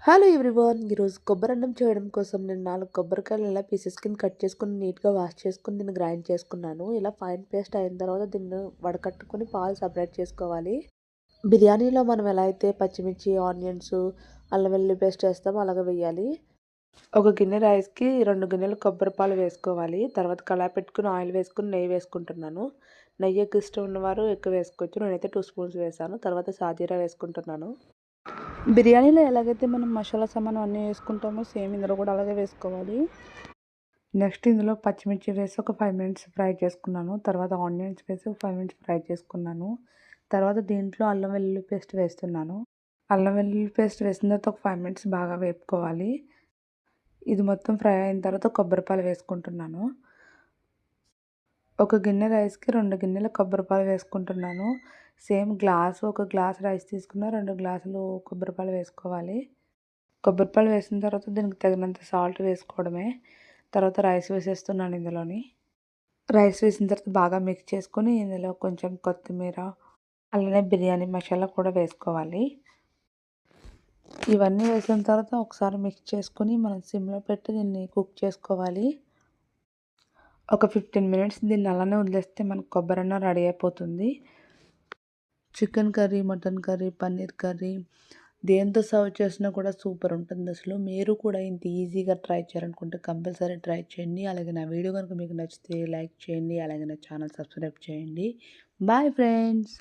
Hello everyone. ఈరోజు కొబ్బరన్నం చేయడం కోసం నేను 4 కొబ్బరికాయలు ఇలా పీసెస్ కింద కట్ చేసుకొని నీట్‌గా వాష్ చేసుకొని దీన్ని గ్రైండ్ చేసుకున్నాను. ఇలా ఫైన్ పేస్ట్ అయిన తర్వాత దీన్ని వడకట్టుకొని పాలు సెపరేట్ చేసుకోవాలి. బిర్యానీలో మనం ఎలా అయితే పచ్చిమిర్చి, ఆనియన్స్, అల్లం వెల్లుల్లి పేస్ట్ వేస్తామో అలాగే వేయాలి. ఒక గిన్నె రైస్‌కి 2 గిన్నెలు కొబ్బరి పాలు వేసుకోవాలి. తర్వాత కళాయి పెట్టుకొని ఆయిల్ వేసుకొని నెయ్యి వేసుకుంటున్నాను. నెయ్యి ఎక్కువ ఇష్టం ఉన్నవారు ఎక్కువ వేసుకోవచ్చు. నేనైతే 2 స్పూన్స్ వేసాను. తర్వాత సాజీరా వేసుకుంటున్నాను. బిర్యానీలో ఎలాగైతే మనం మసాలా సామాను అన్నీ వేసుకుంటామో సేమ్ ఇందులో కూడా అలాగే వేసుకోవాలి. నెక్స్ట్ ఇందులో పచ్చిమిర్చి వేసి ఒక 5 మినిట్స్ ఫ్రై చేసుకున్నాను. తర్వాత ఆనియన్స్ వేసి ఒక 5 మినిట్స్ ఫ్రై చేసుకున్నాను. తర్వాత దీంట్లో అల్లం వెల్లుల్లి పేస్ట్ వేస్తున్నాను. అల్లం వెల్లుల్లి పేస్ట్ వేసిన తర్వాత ఒక 5 మినిట్స్ బాగా వేపుకోవాలి. ఇది మొత్తం ఫ్రై అయిన తర్వాత కొబ్బరిపాలు వేసుకుంటున్నాను. ఒక గిన్నె రైస్‌కి 2 గిన్నెల కొబ్బరిపాలు వేసుకుంటున్నాను. సేమ్ ఒక గ్లాస్ రైస్ తీసుకున్న 2 గ్లాసులు కొబ్బరిపాలు వేసుకోవాలి. కొబ్బరిపాలు వేసిన తర్వాత దీనికి తగినంత సాల్ట్ వేసుకోవడమే. తర్వాత రైస్ వేసేస్తున్నాను ఇందులోని. రైస్ వేసిన తర్వాత బాగా మిక్స్ చేసుకొని ఇందులో కొంచెం కొత్తిమీర, అలానే బిర్యానీ మసాలా కూడా వేసుకోవాలి. ఇవన్నీ వేసిన తర్వాత ఒకసారి మిక్స్ చేసుకొని మనం సిమ్‌లో పెట్టి దీన్ని కుక్ చేసుకోవాలి. ఒక 15 మినిట్స్ దీన్ని అలానే వదిలేస్తే మనకు కొబ్బరన్నం రెడీ అయిపోతుంది. Chicken curry, mutton curry, paneer curry దేంతో సర్వ్ చేసినా కూడా సూపర్ ఉంటుంది అసలు. మీరు కూడా ఇంత ఈజీగా ట్రై చేయాలనుకుంటే కంపల్సరీ ట్రై చేయండి. అలాగే నా వీడియో కనుక మీకు నచ్చితే లైక్ చేయండి. అలాగే నా ఛానల్ సబ్స్క్రైబ్ చేయండి. Bye friends.